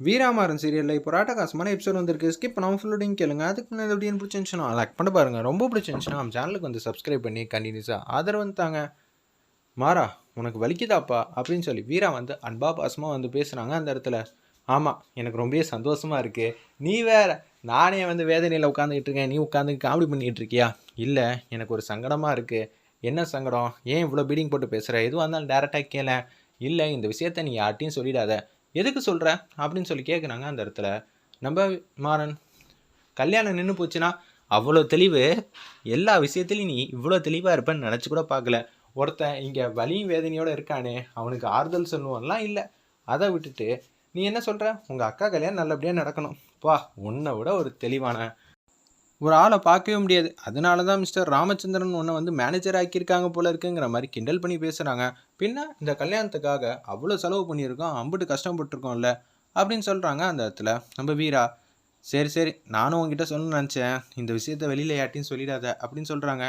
வீராமாறன் சீரியலில் இப்போ ராட்டகாசமான எபிசோட் வந்திருக்கு. ஸ்கிப் பண்ணாமல் ஃபுல்லோடையும் கேளுங்க. அதுக்கு முன்னாடி எப்படின்னு பிடிச்சிருந்துச்சுன்னா லைக் பண்ண பாருங்கள். ரொம்ப பிடிச்சிருந்துச்சுன்னா நம்ம சேனலுக்கு வந்து சப்ஸ்கிரைப் பண்ணி கண்டினியூஸாக ஆதரவு தாங்க. மாறா உனக்கு வலிக்குதாப்பா அப்படின்னு சொல்லி வீரா வந்து அன்பா பாசமாக வந்து பேசுகிறாங்க அந்த இடத்துல. ஆமாம், எனக்கு ரொம்பவே சந்தோஷமாக இருக்குது. நீ வேற, நானே வந்து வேதனையில் உட்காந்துக்கிட்டு இருக்கேன், நீ உட்காந்து காமெடி பண்ணிக்கிட்டு இருக்கியா? இல்லை, எனக்கு ஒரு சங்கடமாக இருக்குது. என்ன சங்கடம்? ஏன் இவ்வளோ பீடிங் போட்டு பேசுகிற? எதுவாக இருந்தாலும் டேரெக்டாக கேள. இல்லை, இந்த விஷயத்த நீ யார்ட்டையும் சொல்லிடாத. எதுக்கு சொல்கிற அப்படின்னு சொல்லி கேட்குறாங்க அந்த இடத்துல. நம்ம மாறன், கல்யாணம் நின்று போச்சுன்னா அவ்வளோ தெளிவு, எல்லா விஷயத்துலையும் நீ இவ்வளோ தெளிவாக இருப்பேன்னு நினச்சி கூட பார்க்கல. ஒருத்தன் இங்கே வலியும் வேதனையோடு இருக்கானே, அவனுக்கு ஆறுதல் சொல்லுவோம்லாம் இல்லை. அதை விட்டுட்டு நீ என்ன சொல்கிற? உங்கள் அக்கா கல்யாணம் நல்லபடியாக நடக்கணும் பா. உன்னை விட ஒரு தெளிவான ஒரு ஆளை பார்க்கவே முடியாது. அதனால தான் மிஸ்டர் ராமச்சந்திரன் உன்னை வந்து மேனேஜர் ஆக்கியிருக்காங்க போல இருக்குங்கிற மாதிரி கிண்டல் பண்ணி பேசுகிறாங்க. பின்ன இந்த கல்யாணத்துக்காக அவ்வளோ செலவு பண்ணியிருக்கோம், அம்புட்டு கஷ்டப்பட்டுருக்கோம்ல அப்படின்னு சொல்கிறாங்க அந்த இடத்துல நம்ம வீரா. சரி சரி, நானும் உங்ககிட்ட சொல்லணும்னு நினச்சேன், இந்த விஷயத்த வெளியில் யார்ட்டையும் சொல்லிடாத அப்படின்னு சொல்கிறாங்க.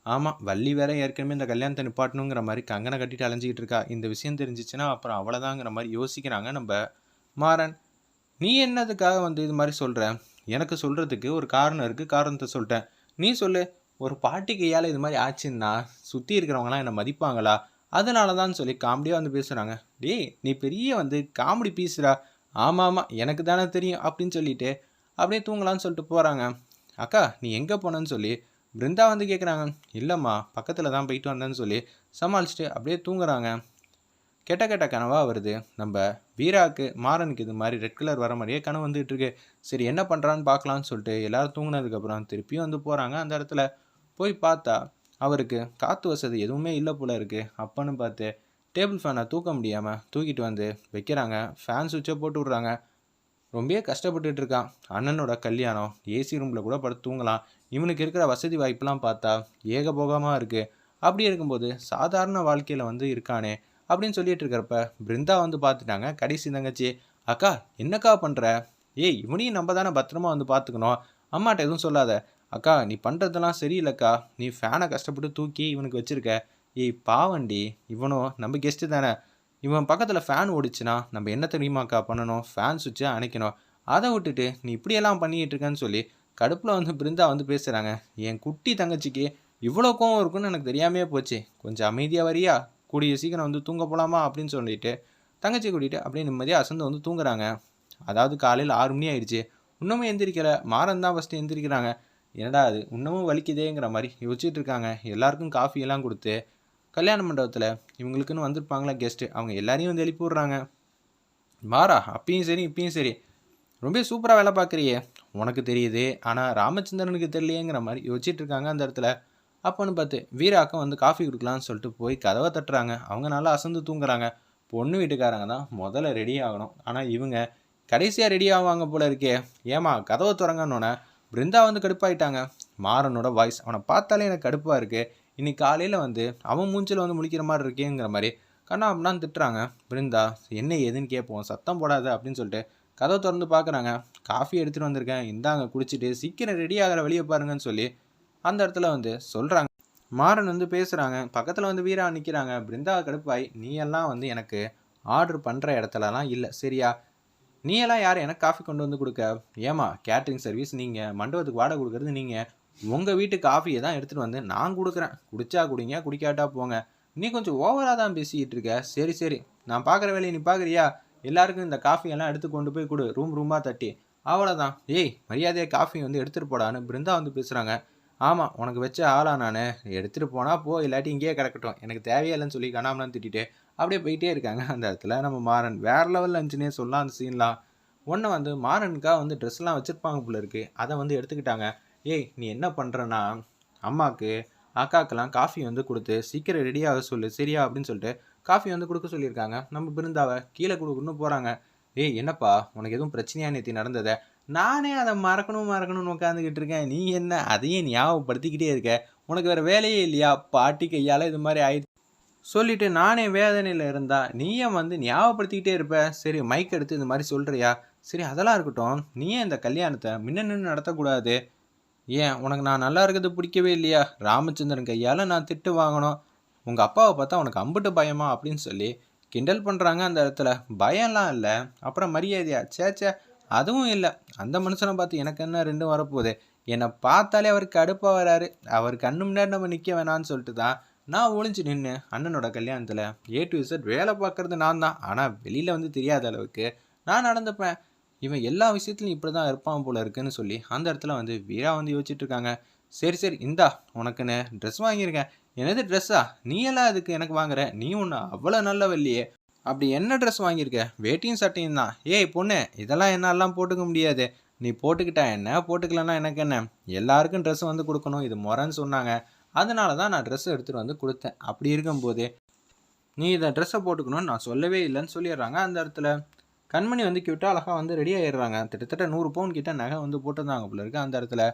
ஆமாம், வள்ளி வேற ஏற்கனவே இந்த கல்யாணத்தை நிப்பாட்டணுங்கிற மாதிரி கங்கனை கட்டிட்டு அலைஞ்சிக்கிட்டு இருக்கா. இந்த விஷயம் தெரிஞ்சிச்சுன்னா அப்புறம் அவ்வளோதாங்கிற மாதிரி யோசிக்கிறாங்க நம்ம மாறன். நீ என்னதுக்காக வந்து இது மாதிரி சொல்கிற? எனக்கு சொல்கிறதுக்கு ஒரு காரணம் இருக்குது, காரணத்தை சொல்லிட்டேன். நீ சொல்லு. ஒரு பாட்டி கையால் இது மாதிரி ஆச்சுன்னா சுற்றி இருக்கிறவங்களாம் என்னை மதிப்பாங்களா? அதனால தான் சொல்லி காமெடியாக வந்து பேசுகிறாங்க. டேய், நீ பெரிய வந்து காமெடி பீஸுடா. ஆமாம் ஆமாம், எனக்கு தானே தெரியும் அப்படின்னு சொல்லிட்டு அப்படியே தூங்கலான்னு சொல்லிட்டு போகிறாங்க. அக்கா நீ எங்கே போனேன்னு சொல்லி பிருந்தா வந்து கேட்குறாங்க. இல்லைம்மா, பக்கத்தில் தான் போயிட்டு வந்தேன்னு சொல்லி சமாளிச்சுட்டு அப்படியே தூங்குறாங்க. கெட்ட கெட்ட கனவாக வருது. நம்ம வீராவுக்கு மாறனுக்கு இது மாதிரி ரெட் கலர் வர மாதிரியே கனவு வந்துட்டு இருக்கு. சரி என்ன பண்ணுறான்னு பார்க்கலான்னு சொல்லிட்டு எல்லோரும் தூங்கினதுக்கப்புறம் திருப்பியும் வந்து போகிறாங்க அந்த இடத்துல. போய் பார்த்தா அவருக்கு காற்று வசதி எதுவுமே இல்லை போல இருக்குது. அப்பன்னு பார்த்து டேபிள் ஃபேனை தூக்க முடியாமல் தூக்கிட்டு வந்து வைக்கிறாங்க. ஃபேன் சுவிட்சை போட்டு விட்றாங்க. ரொம்பவே கஷ்டப்பட்டுட்டு இருக்கான். அண்ணனோட கல்யாணம், ஏசி ரூமில் கூட படுத்து தூங்கலாம். இவனுக்கு இருக்கிற வசதி வாய்ப்பெலாம் பார்த்தா ஏகபோகமாக இருக்குது. அப்படி இருக்கும்போது சாதாரண வாழ்க்கையில் வந்து இருக்கானே அப்படின்னு சொல்லிட்டு இருக்கிறப்ப பிருந்தா வந்து பார்த்துட்டாங்க கடைசி தங்கச்சி. அக்கா என்னக்கா பண்ணுற? ஏய், இவனையும் நம்ம தானே பத்திரமா வந்து பார்த்துக்கணும், அம்மாட்ட எதுவும் சொல்லாத. அக்கா நீ பண்ணுறதெல்லாம் சரியில்லைக்கா, நீ ஃபேனை கஷ்டப்பட்டு தூக்கி இவனுக்கு வச்சுருக்க. ஏய் பாவண்டி, இவனும் நம்ம கெஸ்ட்டு தானே. இவன் பக்கத்தில் ஃபேன் ஓடிச்சுன்னா நம்ம என்ன தெரியுமாக்கா பண்ணணும்? ஃபேன் சுவிட்சை அணைக்கணும். அதை விட்டுட்டு நீ இப்படியெல்லாம் பண்ணிக்கிட்டு இருக்கேன்னு சொல்லி கடுப்பில் வந்து பிருந்தா வந்து பேசுகிறாங்க. என் குட்டி தங்கச்சிக்கு இவ்வளோ கோவம் இருக்குன்னு எனக்கு தெரியாமையே போச்சு. கொஞ்சம் அமைதியாக வரியா? கூடிய சீக்கிரம் வந்து தூங்க போகலாமா அப்படின்னு சொல்லிட்டு தங்கச்சி கூட்டிகிட்டு அப்படியே நிம்மதியாக அசந்து வந்து தூங்குறாங்க. அதாவது காலையில் 6 மணி ஆயிடுச்சு, இன்னமும் எந்திரிக்கலை. மாறன் தான் ஃபஸ்ட்டு எந்திரிக்கிறாங்க. என்னடா அது இன்னமும் வலிக்குதேங்கிற மாதிரி யோசிச்சுட்டு இருக்காங்க. எல்லாருக்கும் காஃபி எல்லாம் கொடுத்து கல்யாண மண்டபத்தில் இவங்களுக்குன்னு வந்திருப்பாங்களா கெஸ்ட்டு, அவங்க எல்லாரையும் வந்து எழுப்பி விட்றாங்க. மாறா அப்பயும் சரி இப்பயும் சரி ரொம்ப சூப்பராக வேலை பார்க்குறியே, உனக்கு தெரியுது ஆனால் ராமச்சந்திரனுக்கு தெரியலையேங்கிற மாதிரி யோசிச்சுட்டு இருக்காங்க அந்த இடத்துல. அப்போன்னு பார்த்து வீராக்கம் வந்து காஃபி கொடுக்கலான்னு சொல்லிட்டு போய் கதவை தட்டுறாங்க. அவங்க நல்லா அசந்து தூங்குறாங்க. பொண்ணு வீட்டுக்காரங்க தான் முதல்ல ரெடி ஆகணும், ஆனால் இவங்க கடைசியாக ரெடி ஆவாங்க போல இருக்கே. ஏமா கதவை திறங்கன்னொன்னே பிருந்தா வந்து கடுப்பாயிட்டாங்க. மாறனோட வாய்ஸ் அவனை பார்த்தாலே எனக்கு கடுப்பாக இருக்குது. இன்னைக்கு காலையில் வந்து அவன் மூஞ்சில் வந்து முழிக்கிற மாதிரி இருக்கேங்கிற மாதிரி கண்ணா அப்படின்னான்னு திட்டுறாங்க. பிருந்தா என்ன ஏதுன்னு கேட்போம், சத்தம் போடாத அப்படின்னு சொல்லிட்டு கதவை திறந்து பார்க்குறாங்க. காஃபி எடுத்துகிட்டு வந்திருக்கேன், இந்தாங்க குடிச்சிட்டு சீக்கிரம் ரெடி ஆகிற வெளியே பாருங்கன்னு சொல்லி அந்த இடத்துல வந்து சொல்கிறாங்க. மாறன் வந்து பேசுகிறாங்க. பக்கத்தில் வந்து வீரா நிற்கிறாங்க. பிருந்தா கடுப்பாய், நீ எல்லாம் வந்து எனக்கு ஆர்டர் பண்ணுற இடத்துலலாம் இல்லை சரியா? நீ எல்லாம் யார் எனக்கு காஃபி கொண்டு வந்து கொடுக்க? ஏமா கேட்ரிங் சர்வீஸ் நீங்கள், மண்டபத்துக்கு வாடகை கொடுக்குறது நீங்கள், உங்கள் வீட்டு காஃபியை தான் எடுத்துகிட்டு வந்து நான் கொடுக்குறேன். குடிச்சா குடிங்க, குடிக்காட்டா போங்க. நீ கொஞ்சம் ஓவராக தான் பேசிக்கிட்டு இருக்க. சரி சரி, நான் பார்க்குற வேலையை நீ பார்க்குறியா? எல்லாருக்கும் இந்த காஃபியெல்லாம் எடுத்து கொண்டு போய் கொடு, ரூமாக தட்டி. அவ்வளோதான். ஏய் மரியாதையாக காஃபி வந்து எடுத்துகிட்டு போடான்னு பிருந்தா வந்து பேசுகிறாங்க. ஆமாம், உனக்கு வச்ச ஆளா நான், எடுத்துகிட்டு போனால் போ, இல்லாட்டி இங்கேயே கிடக்கட்டும், எனக்கு தேவையே இல்லைன்னு சொல்லி கண்ணாமலாம் திட்டிட்டு அப்படியே போயிட்டே இருக்காங்க அந்த இடத்துல நம்ம மாறன். வேறு லெவலில் இருந்துச்சுன்னே சொல்லலாம் அந்த சீன்லாம். ஒன்று வந்து மாறனுக்காக வந்து ட்ரெஸ்லாம் வச்சுருப்பாங்க போல இருக்குது, அதை வந்து எடுத்துக்கிட்டாங்க. ஏய் நீ என்ன பண்ணுறன்னா, அம்மாவுக்கு அக்காக்கெல்லாம் காஃபி வந்து கொடுத்து சீக்கிரம் ரெடியாக சொல்லு சரியா அப்படின்னு சொல்லிட்டு காஃபி வந்து கொடுக்க சொல்லியிருக்காங்க. நம்ம பிருந்தாவை கீழே கொடுக்கணும்னு போகிறாங்க. ஏய் என்னப்பா, உனக்கு எதுவும் பிரச்சனையா நேற்று நடந்ததை? நானே அதை மறக்கணும்னு உட்காந்துக்கிட்டு இருக்கேன், நீ என்ன அதையே ஞாபகப்படுத்திக்கிட்டே இருக்க? உனக்கு வேறு வேலையே இல்லையா? பாட்டி கையால் இது மாதிரி ஆயிடுச்சு சொல்லிட்டு நானே வேதனையில் இருந்தா நீயே வந்து ஞாபகப்படுத்திக்கிட்டே இருப்ப. சரி மைக் எடுத்து இந்த மாதிரி சொல்கிறியா? சரி அதெல்லாம் இருக்கட்டும், நீயே இந்த கல்யாணத்தை நின்று நடத்தக்கூடாது? ஏன் உனக்கு நான் நல்லா இருக்கிறது பிடிக்கவே இல்லையா? ராமச்சந்திரன் கையால் நான் திட்டு வாங்கணும், உங்கள் அப்பாவை பார்த்தா உனக்கு அம்புட்டு பயமா அப்படின்னு சொல்லி கிண்டல் பண்ணுறாங்க அந்த இடத்துல. பயம்லாம் இல்லை. அப்புறம் மரியாதையா சேச்சே அதுவும் இல்லை. அந்த மனுஷனை பார்த்து எனக்கு என்ன ரெண்டும் வரப்போகுது. என்னை பார்த்தாலே அவருக்கு கடுப்பாக வராரு. அவர் கண்ணு முன்னாடி நம்ம நிற்க வேணான்னு சொல்லிட்டு தான் நான் ஒளிஞ்சு நின்று அண்ணனோட கல்யாணத்தில் ஏ டு இசட் வேலை பார்க்குறது நான் தான். ஆனால் வெளியில் வந்து தெரியாத அளவுக்கு நான் நடந்துப்பேன். இவன் எல்லா விஷயத்துலையும் இப்படி தான் இருப்பான் போல இருக்குன்னு சொல்லி அந்த இடத்துல வந்து வீரா வந்து யோசிச்சுட்டு இருக்காங்க. சரி சரி இந்தா உனக்குன்னு ட்ரெஸ் வாங்கியிருக்கேன். என்னது ட்ரெஸ்ஸா? நீ எல்லாம் அதுக்கு எனக்கு வாங்குற? நீ ஒன்று அவ்வளோ நல்லவல்லையே. அப்படி என்ன ட்ரெஸ் வாங்கியிருக்க? வேட்டியும் சட்டையும் தான். ஏய் பொண்ணு இதெல்லாம் என்னாலாம் போட்டுக்க முடியாது. நீ போட்டுக்கிட்டா என்ன போட்டுக்கலன்னா எனக்கு என்ன? எல்லாருக்கும் ட்ரெஸ் வந்து கொடுக்கணும் இது முறைன்னு சொன்னாங்க. அதனால தான் நான் ட்ரெஸ் எடுத்துகிட்டு வந்து கொடுத்தேன். அப்படி இருக்கும்போது நீ இதை ட்ரெஸ்ஸை போட்டுக்கணும்னு நான் சொல்லவே இல்லைன்னு சொல்லிடுறாங்க அந்த இடத்துல. கண்மணி வந்து கியூட்டாக அழகாக வந்து ரெடி ஆகிடுறாங்க. கிட்டத்தட்ட 100 பவுன் கிட்ட நகை வந்து போட்டிருந்தாங்க போல இருக்கு அந்த இடத்துல.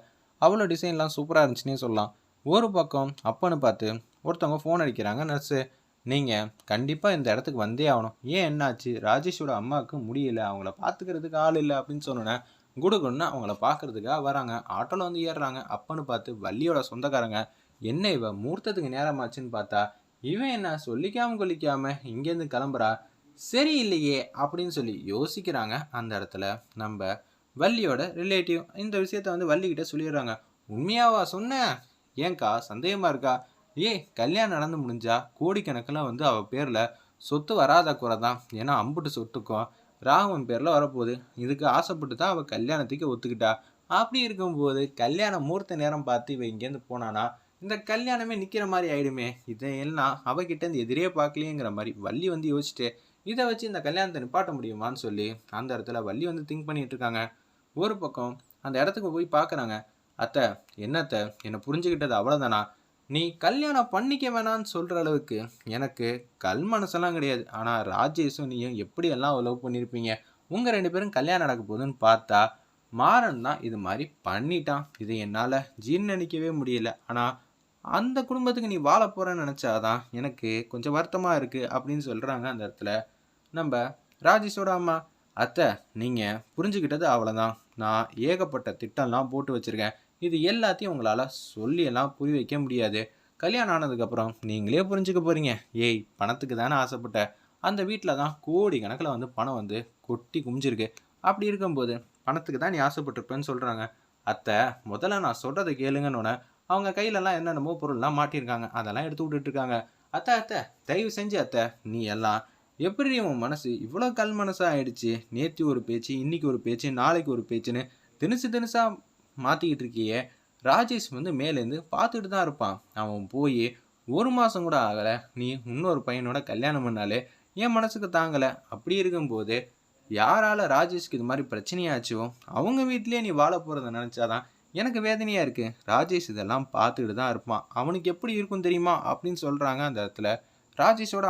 அவ்வளோ டிசைன்லாம் சூப்பராக இருந்துச்சுன்னே சொல்லலாம். ஒரு பக்கம் அப்பன்னு பார்த்து ஒருத்தவங்க ஃபோன் அடிக்கிறாங்க நர்ஸு. நீங்கள் கண்டிப்பாக இந்த இடத்துக்கு வந்தே ஆகணும். ஏன் என்னாச்சு? ராஜேஷோட அம்மாவுக்கு முடியல, அவங்கள பார்த்துக்கிறதுக்கு ஆள் இல்லை அப்படின்னு சொன்னோன்னே குடுகுன்னு அவங்கள பார்க்கறதுக்காக வராங்க. ஆட்டோவில் வந்து ஏறுறாங்க. அப்பன்னு பார்த்து வள்ளியோட சொந்தக்காரங்க என்ன இவ முகூர்த்தத்துக்கு நேரமாச்சுன்னு பார்த்தா இவன் என்ன சொல்லிக்காம கொல்லிக்காம இங்கேருந்து கிளம்புறா சரியில்லையே அப்படின்னு சொல்லி யோசிக்கிறாங்க அந்த இடத்துல. நம்ம வள்ளியோட ரிலேட்டிவ் இந்த விஷயத்த வந்து வள்ளிக்கிட்ட சொல்லிடுறாங்க. உண்மையாவா சொன்ன? ஏன்க்கா சந்தேகமாக இருக்கா? ஏய் கல்யாணம் நடந்து முடிஞ்சா கோடிக்கணக்கில் வந்து அவள் பேரில் சொத்து வராத குறை தான். ஏன்னா அம்புட்டு சொத்துக்கும் ராகவன் பேரில் வரப்போகுது. இதுக்கு ஆசைப்பட்டு தான் அவள் கல்யாணத்துக்கு ஒத்துக்கிட்டா. அப்படி இருக்கும்போது கல்யாண முகூர்த்த நேரம் பார்த்து இவன் இங்கேருந்து போனானா இந்த கல்யாணமே நிற்கிற மாதிரி ஆயிடுமே. இதையெல்லாம் அவகிட்டேருந்து எதிரே பார்க்கலையேங்கிற மாதிரி வள்ளி வந்து யோசிச்சுட்டு இதை வச்சு இந்த கல்யாணத்தை நிப்பாட்ட முடியுமான்னு சொல்லி அந்த இடத்துல வள்ளி வந்து திங்க் பண்ணிட்டு இருக்காங்க. ஒரு பக்கம் அந்த இடத்துக்கு போய் பார்க்குறாங்க. அத்தை என்னத்தை என்னை புரிஞ்சுக்கிட்டது அவ்வளோதானா? நீ கல்யாணம் பண்ணிக்க வேணான்னு சொல்கிற அளவுக்கு எனக்கு கல் மனசெல்லாம் கிடையாது. ஆனால் ராஜேஷும் நீயும் எப்படியெல்லாம் லவ் பண்ணியிருப்பீங்க. உங்கள் 2 பேரும் கல்யாணம் நடக்க போகுதுன்னு பார்த்தா மாறன் தான் இது மாதிரி பண்ணிட்டான். இது என்னால் ஜீர்ணிக்கவே முடியல. ஆனால் அந்த குடும்பத்துக்கு நீ வாழ போகிறேன்னு நினச்சாதான் எனக்கு கொஞ்சம் வருத்தமாக இருக்குது அப்படின்னு சொல்கிறாங்க அந்த இடத்துல நம்ம ராஜேஷோட அம்மா. அத்தை நீங்கள் புரிஞ்சுக்கிட்டது அவ்வளோதான். நான் ஏகப்பட்ட திட்டம்லாம் போட்டு வச்சுருக்கேன். இது எல்லாத்தையும் உங்களால் சொல்லியெல்லாம் புரிய வைக்க முடியாது. கல்யாணம் ஆனதுக்கப்புறம் நீங்களே புரிஞ்சுக்க போகிறீங்க. ஏய் பணத்துக்கு தானே ஆசைப்பட்ட. அந்த வீட்டில் தான் கோடி கணக்கில் வந்து பணம் வந்து கொட்டி குமிஞ்சிருக்கு. அப்படி இருக்கும்போது பணத்துக்கு தான் நீ ஆசைப்பட்டிருப்பேன்னு சொல்கிறாங்க. அத்தை முதல்ல நான் சொல்கிறத கேளுங்கன்னு அவங்க கையிலலாம் என்னென்னமோ பொருள்லாம் மாட்டியிருக்காங்க. அதெல்லாம் எடுத்து விட்டுட்ருக்காங்க. அத்தை அத்தை தயவு செஞ்சு அத்தை நீ எல்லாம் எப்படி உன் மனசு இவ்வளோ கல் மனசாக ஆயிடுச்சு? நேற்று ஒரு பேச்சு, இன்னைக்கு ஒரு பேச்சு, நாளைக்கு ஒரு பேச்சுன்னு தினுசு தினுசாக மாற்றிக்கிட்டு இருக்கியே. ராஜேஷ் வந்து மேலேருந்து பார்த்துட்டு தான் இருப்பான். அவன் போய் 1 மாதம் கூட ஆகலை. நீ இன்னொரு பையனோட கல்யாணம் பண்ணாலே என் மனசுக்கு தாங்கலை. அப்படி இருக்கும்போது யாரால் ராஜேஷ்க்கு இது மாதிரி பிரச்சனையாச்சோ அவங்க வீட்லேயே நீ வாழ போகிறத நினச்சாதான் எனக்கு வேதனையாக இருக்குது. ராஜேஷ் இதெல்லாம் பார்த்துக்கிட்டு தான் இருப்பான். அவனுக்கு எப்படி இருக்கும் தெரியுமா அப்படின்னு சொல்கிறாங்க அந்த இடத்துல ராஜேஷோட